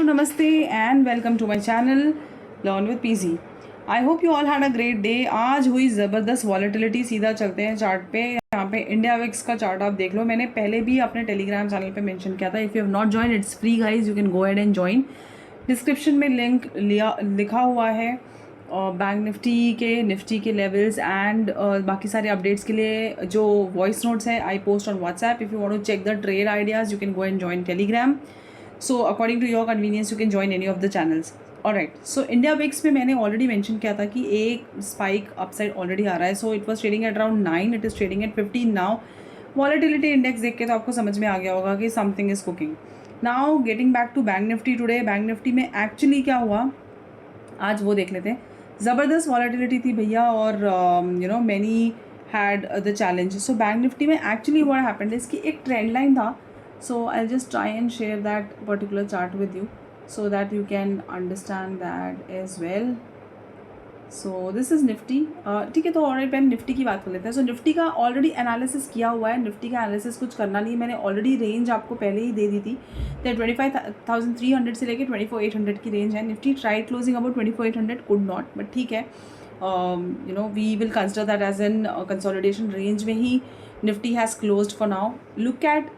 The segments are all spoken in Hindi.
namaste and welcome to my channel Learn with PZ. I hope you all had a great day. आज हुई ज़बरदस्त वॉलेटिलिटी. सीधा चलते हैं चार्ट पे. यहाँ पे इंडिया विक्स का चार्ट आप देख लो. मैंने पहले भी अपने टेलीग्राम चैनल पे मेंशन किया था. If you have not join, it's free guys, you can go ahead and join. Description में लिंक लिखा हुआ है बैंक निफ्टी के लेवल्स एंड बाकी सारे अपडेट्स के लिए जो वॉइस नोट्स है I post on WhatsApp. If you want to check the trade ideas you can go and join Telegram. So according to your convenience you can join any of the channels. Alright, so India VIX में मैंने ऑलरेडी मेंशन किया था कि एक स्पाइक अपसाइड ऑलरेडी आ रहा है. So it was trading at around 9, it is trading at 15 now. Volatility index देख के तो आपको समझ में आ गया होगा कि something is cooking. Now getting back to bank Nifty today. Bank Nifty में एक्चुअली क्या हुआ आज वो देख लेते हैं. ज़बरदस्त वॉलेटिलिटी थी भैया और many had the challenge. So bank Nifty में एक्चुअली व्हाट हैपेंड इसकी एक ट्रेंड लाइन था. So I'll just try and share that particular chart with you so that you can understand that as well. So this is Nifty. ठीक है, तो ऑलरेडी पहले निफ्टी की बात कर लेते हैं. सो निफ्टी का ऑलरेडी एनालिसिस किया हुआ है. निफ्टी का एनालिसिस कुछ करना नहीं, मैंने ऑलरेडी रेंज आपको पहले ही दे दी थी. तो 25,300 से लेकर 24,800 की रेंज है. Nifty tried closing about 24,800, could not, but ठीक है. We will consider that as an consolidation range में ही Nifty has closed for now. Look at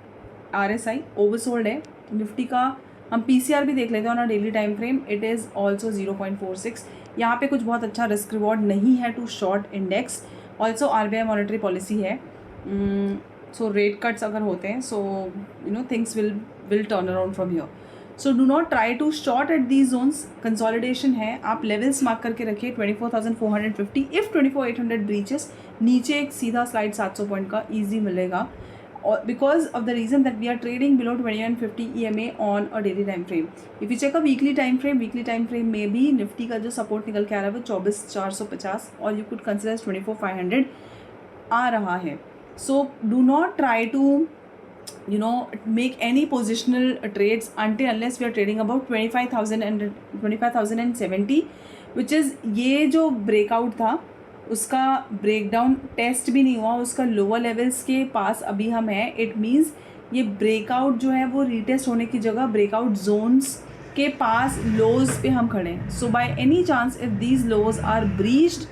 RSI oversold है निफ्टी का. हम PCR भी देख लेते हैं on a daily time frame. It is also 0.46. यहाँ पे कुछ बहुत अच्छा रिस्क रिवॉर्ड नहीं है to short index. Also RBI monetary policy है. सो रेट कट्स अगर होते हैं so things will turn around from here. So do not try to short at these zones. Consolidation है, आप लेवल्स मार्क करके रखिए 24,450. इफ़ 24,800 ब्रीचेस, नीचे एक सीधा स्लाइड 700 पॉइंट का ईजी मिलेगा. Because of the reason that we are trading below 2150 EMA on a daily time frame. If you check a weekly time frame में भी निफ्टी का जो सपोर्ट निकल के आ रहा है वो 24,450 और you could consider as 24,500 आ रहा है. So do not try to make any positional trades until unless we are trading about 25,070, which is ये जो breakout था उसका ब्रेकडाउन टेस्ट भी नहीं हुआ. उसका लोअर लेवल्स के पास अभी हम हैं. इट मीन्स ये ब्रेकआउट जो है वो रीटेस्ट होने की जगह ब्रेकआउट जोन्स के पास लोज पे हम खड़े हैं. So by any chance if these lows are breached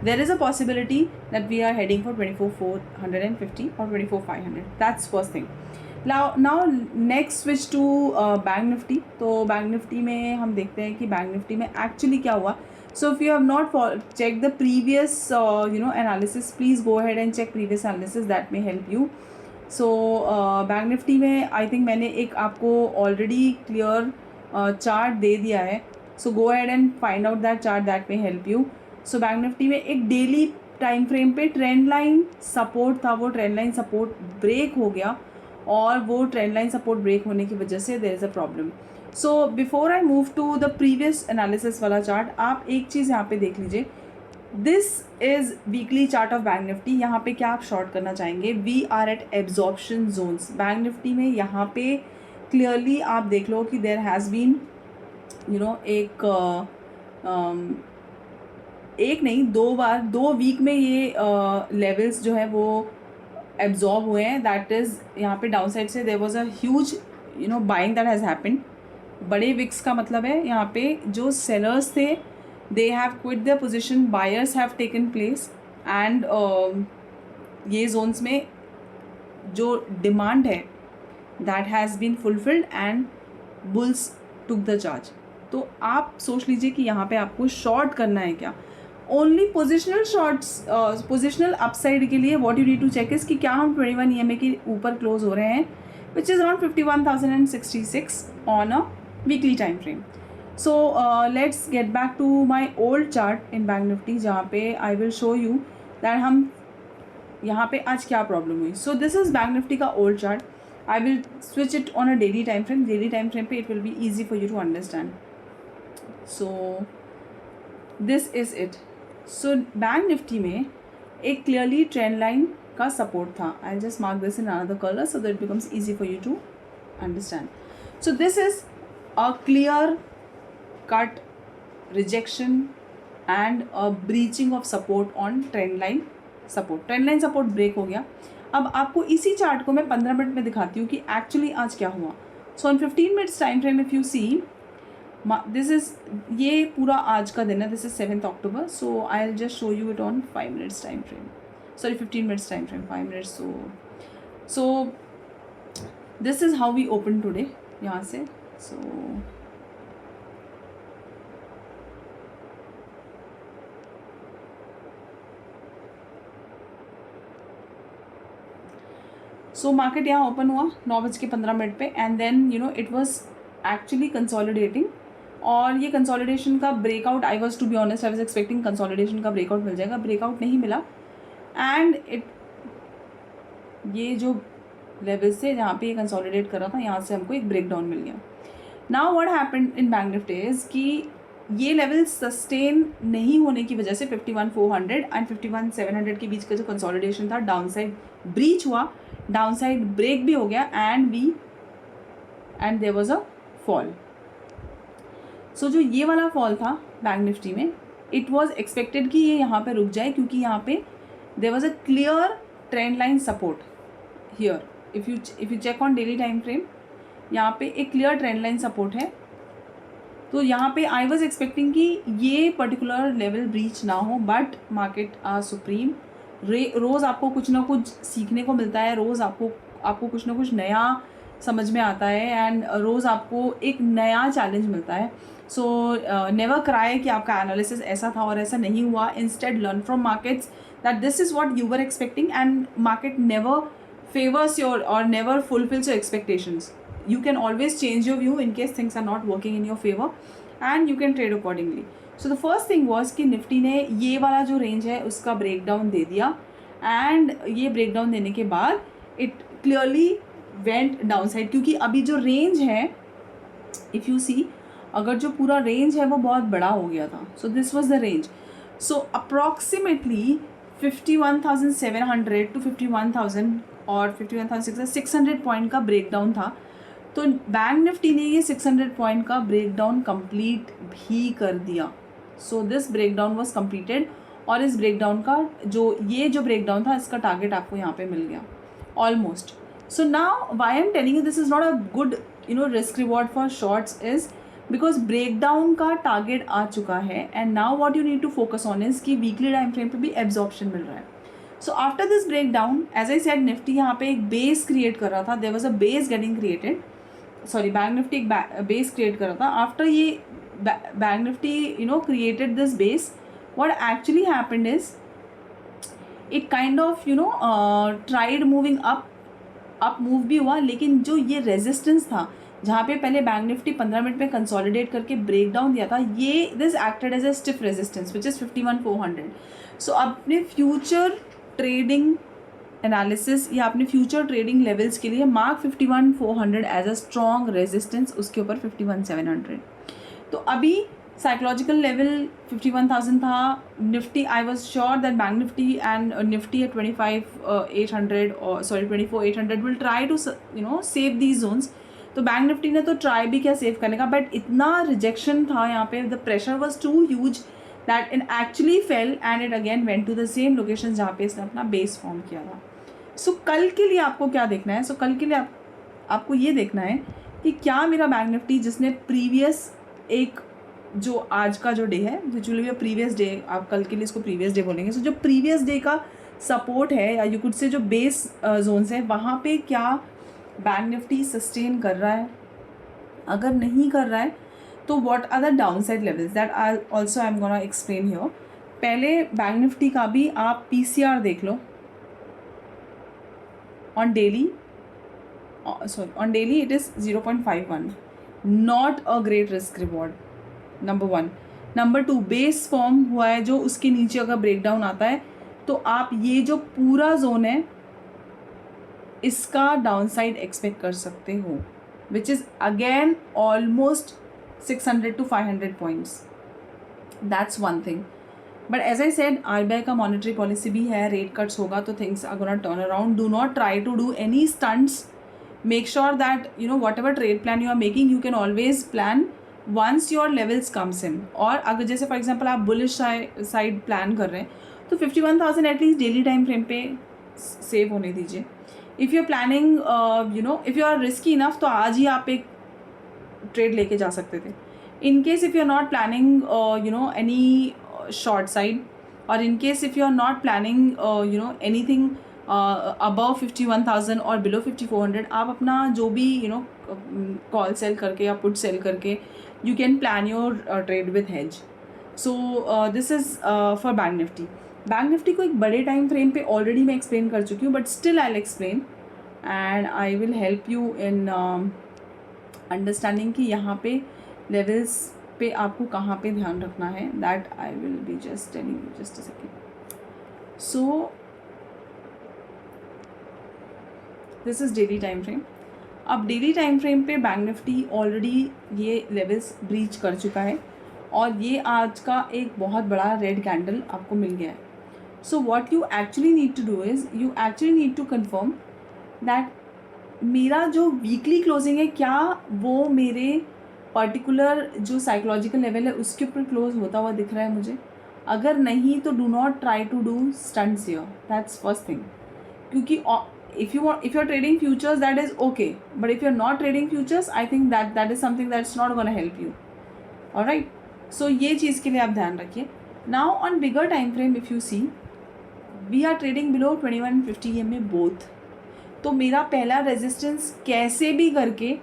there is a possibility that we are heading for 24,450 और 24,500. That's first thing. Now next switch to bank Nifty. तो बैंक निफ्टी में हम देखते हैं कि बैंक निफ्टी में एक्चुअली क्या हुआ. So if you have not checked the previous analysis, please go ahead and check previous analysis, that may help you. So bank Nifty में I think मैंने एक आपको already clear chart दे दिया है. So go ahead and find out that chart, that may help you. So bank Nifty में एक डेली टाइम फ्रेम पे ट्रेंड लाइन सपोर्ट था. वो ट्रेंड लाइन सपोर्ट ब्रेक हो गया और वो ट्रेंड लाइन सपोर्ट ब्रेक होने की वजह से there is a problem. So before I move to the previous analysis वाला चार्ट, आप एक चीज़ यहाँ पे देख लीजिए. This is weekly chart of Bank Nifty. यहाँ पे क्या आप शॉर्ट करना चाहेंगे. We are at absorption zones. Bank Nifty में यहाँ पे क्लियरली आप देख लो कि देयर हैज़ बीन एक नहीं 2 बार 2 वीक में ये लेवल्स जो है वो एब्जॉर्ब हुए हैं. दैट इज़ यहाँ पे डाउन साइड से there was a huge buying that has happened. बड़े विक्स का मतलब है यहाँ पे जो सेलर्स थे they have quit their position, buyers have taken place and ये जोन्स में जो डिमांड है that has been fulfilled and bulls took the charge. तो आप सोच लीजिए कि यहाँ पे आपको शॉर्ट करना है क्या. Only positional shorts, positional upside के लिए what you need to check is कि क्या हम 21 EMA के ऊपर क्लोज हो रहे हैं, which is around 51,066 on a weekly time frame. So let's get back to my old chart in Bank Nifty जहाँ पे I will show you that हम यहाँ पे आज क्या प्रॉब्लम हुई. So this is Bank Nifty का old chart. I will switch it on a daily time frame. Daily time frame पे it will be easy for you to understand. So this is it. So Bank Nifty में एक clearly trend line का support था. I'll just mark this in another color so that it becomes easy for you to understand. So this is a clear cut rejection and a breaching of support on trend line support. Trend line support break हो गया. अब आपको इसी चार्ट को मैं 15 मिनट में दिखाती हूँ कि एक्चुअली आज क्या हुआ. So on 15 minutes time frame if you see this is, ये पूरा आज का दिन है, this is 7th October. So I will just show you it on 5 minutes time frame, sorry 15 minutes time frame, 5 minutes. So this is how we open today यहाँ से. सो मार्केट यहाँ ओपन हुआ 9:15 पे, and then you know it was actually consolidating. और ये कंसोलिडेशन का breakout, I was to be honest, I was expecting consolidation का ब्रेकआउट मिल जाएगा, ब्रेकआउट नहीं मिला. एंड ये जो लेवल से जहाँ पे ये कंसोलिडेट कर रहा था, यहाँ से हमको एक ब्रेकडाउन मिल गया. Now what happened in bank Nifty is कि ये लेवल सस्टेन नहीं होने की वजह से 51,400 एंड 51,700 के बीच का जो कंसोलिडेशन था, डाउन साइड ब्रीच हुआ, डाउन साइड ब्रेक भी हो गया, and there was a fall. So जो ये वाला फॉल था बैंक निफ्टी में, इट वाज एक्सपेक्टेड कि ये यहाँ पे रुक जाए, क्योंकि यहाँ पे there was a clear trend line support here. If you check on daily time frame, यहाँ पे एक क्लियर ट्रेंड लाइन सपोर्ट है. तो यहाँ पे आई वॉज एक्सपेक्टिंग कि ये पर्टिकुलर लेवल ब्रीच ना हो, बट मार्केट आर सुप्रीम. रोज़ आपको कुछ ना कुछ सीखने को मिलता है, रोज़ आपको कुछ ना कुछ नया समझ में आता है, एंड रोज़ आपको एक नया चैलेंज मिलता है. सो नेवर क्राई कि आपका एनालिसिस ऐसा था और ऐसा नहीं हुआ. Instead learn from markets that this is what you were expecting, and market never favors your or never fulfills your expectations. You can always change your view in case things are not working in your favor, and you can trade accordingly. So the first thing was कि निफ्टी ने ये वाला जो रेंज है उसका ब्रेकडाउन दे दिया, एंड ये ब्रेकडाउन देने के बाद it clearly went down side, क्योंकि अभी जो रेंज है, इफ़ यू सी, अगर जो पूरा रेंज है वो बहुत बड़ा हो गया था. So this was the range. So approximately 51,700 to 51,000 और 51,600 पॉइंट का ब्रेकडाउन था. तो बैंक निफ्टी ने ये 600 पॉइंट का ब्रेकडाउन कंप्लीट भी कर दिया. So this breakdown was completed, और इस ब्रेकडाउन का जो ब्रेकडाउन था, इसका टारगेट आपको यहाँ पे मिल गया almost. So now why I am telling you this is not a good risk reward for shorts is because breakdown का टारगेट आ चुका है, and now what you need to focus on is कि वीकली टाइम फ्रेम पे भी एब्जॉर्प्शन मिल रहा है. So after this breakdown, as I said, Nifty यहाँ पे एक बेस क्रिएट कर रहा था. There was a base getting created, sorry bank Nifty एक बेस क्रिएट कर रहा था. आफ्टर ये bank Nifty created this base, what actually happened is it kind of tried moving up move भी हुआ, लेकिन जो ये रेजिस्टेंस था जहाँ पे पहले बैंक निफ्टी 15 मिनट में कंसोलिडेट करके ब्रेक डाउन दिया था, ये this acted as a stiff resistance which is 51,400. So अपने फ्यूचर ट्रेडिंग एनालिसिस या अपने फ्यूचर ट्रेडिंग लेवल्स के लिए mark 51,400 as a strong resistance, उसके ऊपर 51,700. तो अभी साइकोलॉजिकल लेवल 51,000 था. Nifty, I was sure that Bank Nifty and Nifty at 25,800 और sorry 24,800 will try to save these zones. तो बैंक निफ्टी ने तो ट्राई भी किया सेव करने का, बट इतना रिजेक्शन था यहाँ पे, the pressure was too huge that it actually fell, and it again went to the same location जहाँ पे इसने अपना बेस फॉर्म किया था. सो कल के लिए आपको क्या देखना है? सो कल के लिए आपको ये देखना है कि क्या मेरा बैंक निफ्टी, जिसने प्रीवियस एक जो आज का जो डे है, which will be a previous day, आप कल के लिए इसको प्रीवियस डे बोलेंगे. सो जो प्रीवियस डे का सपोर्ट है, या यू कुड से जो बेस जोन्स है, वहाँ पे क्या बैंक निफ्टी सस्टेन कर रहा है? अगर नहीं कर रहा है तो what are the downside levels that I also I am gonna explain here. पहले बैंक निफ्टी का भी आप PCR देख लो on daily. On daily it is 0.51, not a great risk reward, number 1. Number 2, base form हुआ है जो, उसके नीचे अगर ब्रेकडाउन आता है तो आप ये जो पूरा जोन है इसका डाउन साइड एक्सपेक्ट कर सकते हो, which is again almost 600 to 500 points. That's one thing. But as I said, RBI का मॉनेटरी पॉलिसी भी है, रेट कट्स होगा तो things are gonna turn around. Do not try to do any stunts. Make sure that whatever trade plan you are making, you can always plan once your levels comes in. और अगर जैसे फॉर एग्जांपल आप बुलिश साइड प्लान कर रहे हैं तो 51,000 एटलीस्ट डेली टाइम फ्रेम पे सेव होने दीजिए. If you are planning if you are risky enough तो आज ही आप एक ट्रेड लेके जा सकते थे, In case if you're not planning any short side, or in case if you're not planning anything above 51,000 और below 5,400, आप अपना जो भी कॉल सेल करके या पुट सेल करके you can plan your trade with hedge. So this is for bank Nifty. Bank Nifty को एक बड़े टाइम फ्रेम पे ऑलरेडी मैं एक्सप्लेन कर चुकी हूँ, but still I will explain and I will help you in understanding कि यहाँ पे लेवल्स पे आपको कहाँ पे ध्यान रखना है. That I will be just telling you. Just a second. So this is daily time frame. अब डेली टाइम फ्रेम पे बैंक निफ्टी ऑलरेडी ये लेवल्स ब्रीच कर चुका है और ये आज का एक बहुत बड़ा रेड कैंडल आपको मिल गया है. So what you actually need to do is you actually need to confirm that मेरा जो वीकली क्लोजिंग है क्या वो मेरे पर्टिकुलर जो साइकोलॉजिकल लेवल है उसके ऊपर क्लोज होता हुआ दिख रहा है मुझे. अगर नहीं तो do not try to do stunts here. That's first thing. क्योंकि if you're trading futures, that is okay, but if you're not trading futures, I think that is something that's not going to help you. All right, so ये चीज़ के लिए आप ध्यान रखिए. Now on bigger time frame, if you see, we are trading below 2150 EMA both. तो मेरा पहला रेजिस्टेंस कैसे भी करके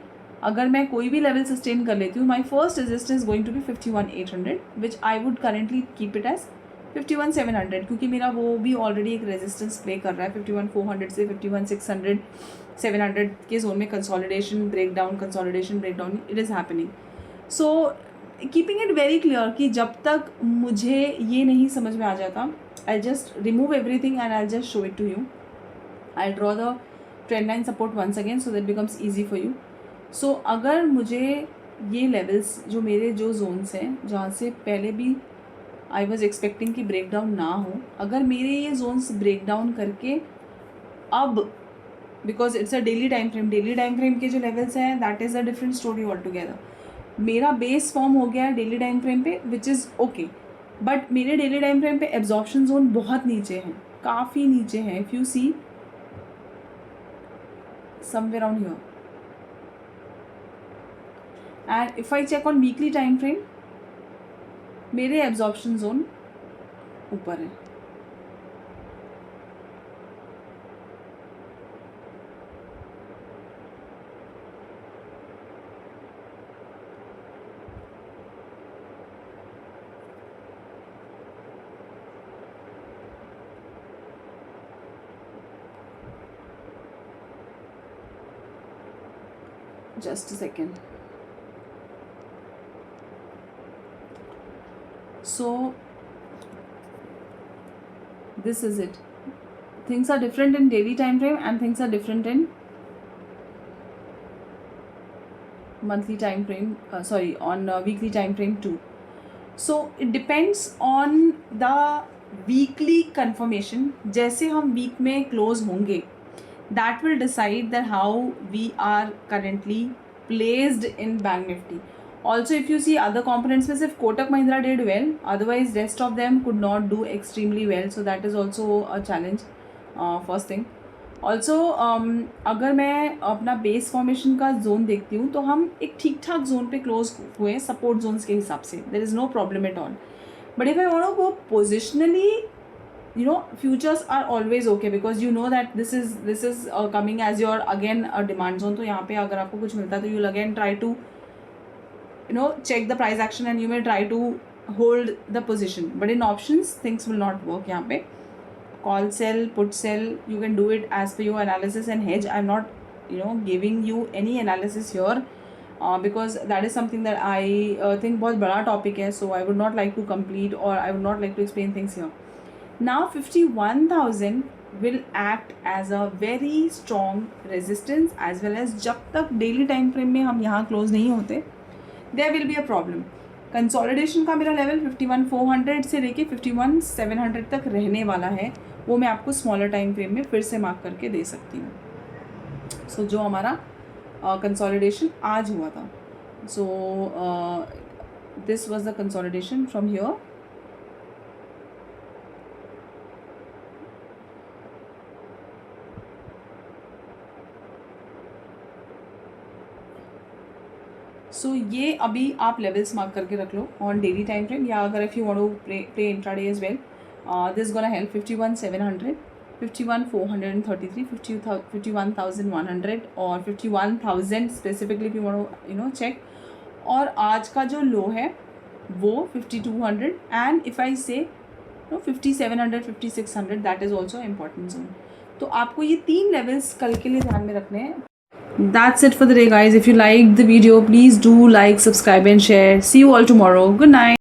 अगर मैं कोई भी लेवल सस्टेन कर लेती हूँ, my first resistance going to be 51,800, which I would currently keep it as 51,700, क्योंकि मेरा वो भी ऑलरेडी एक रेजिस्टेंस प्ले कर रहा है 51,400 से 51,600 700 के जोन में. Consolidation breakdown, consolidation breakdown, it is happening. So keeping it very clear कि जब तक मुझे ये नहीं समझ में आ जाता, I just remove everything and I just show it to you. I draw the trend line support once again so that becomes easy for you. So अगर मुझे ये लेवल्स जो मेरे जो जोन्स हैं जहाँ से पहले भी आई वॉज एक्सपेक्टिंग कि ब्रेकडाउन ना हो, अगर मेरे ये जोन्स ब्रेकडाउन करके अब, because it's a daily time frame के जो लेवल्स हैं that is a different story all together. मेरा बेस फॉर्म हो गया है डेली टाइम फ्रेम पे विच इज़ ओके, बट मेरे डेली टाइम फ्रेम पे एब्जॉर्प्शन जोन बहुत नीचे हैं, काफ़ी नीचे हैं. If you C somewhere around here, and if I check on weekly time frame, मेरे एब्जॉर्प्शन जोन ऊपर है. Just a second. So this is it. Things are different in daily time frame and things are different in monthly time frame, on weekly time frame too. So it depends on the weekly confirmation. जैसे हम week में close होंगे, that will decide that how we are currently placed in Bank Nifty. Also, if you see other components में सिर्फ Kotak Mahindra did well, otherwise rest of them could not do extremely well. So that is also a challenge. First thing. Also, अगर मैं अपना बेस फॉर्मेशन का जोन देखती हूँ तो हम एक ठीक ठाक जोन पे क्लोज हुए सपोर्ट जोन्स के हिसाब से. There is no problem at all. But if I want to go positionally, futures are always okay because you know that this is coming as your again a demand zone. तो यहाँ पे अगर आपको कुछ मिलता है तो you'll again try to check the price action and you may try to hold the position. But in options things will not work. यहाँ पे call sell, put sell, you can do it as per your analysis. And hedge, I'm not giving you any analysis here because that is something that I think बहुत बड़ा topic है. So I would not like to complete or I would not like to explain things here. Now 51,000 will act as a very strong resistance as well as जब तक daily time frame में हम यहाँ close नहीं होते there will be a problem. Consolidation का मेरा लेवल 51,400 से लेके 51,700 तक रहने वाला है, वो मैं आपको स्मॉलर टाइम फ्रेम में फिर से मार्क करके दे सकती हूँ. सो जो हमारा कंसोलिडेशन आज हुआ था, so this was the consolidation from here. So ये अभी आप लेवल्स मार्क करके रख लो ऑन डेली टाइम फ्रेम, या अगर if you want to play intraday as well, this gonna help 51,700, 51,433, 51,100 और 51,000 specifically if you want to check. और आज का जो लो है वो 5200, एंड इफ़ आई से 5700, 5600, that is also important zone. तो आपको ये 3 लेवल्स कल के लिए ध्यान में रखने हैं। That's it for the day, guys. If you liked the video, please do like, subscribe and share. See you all tomorrow. Good night.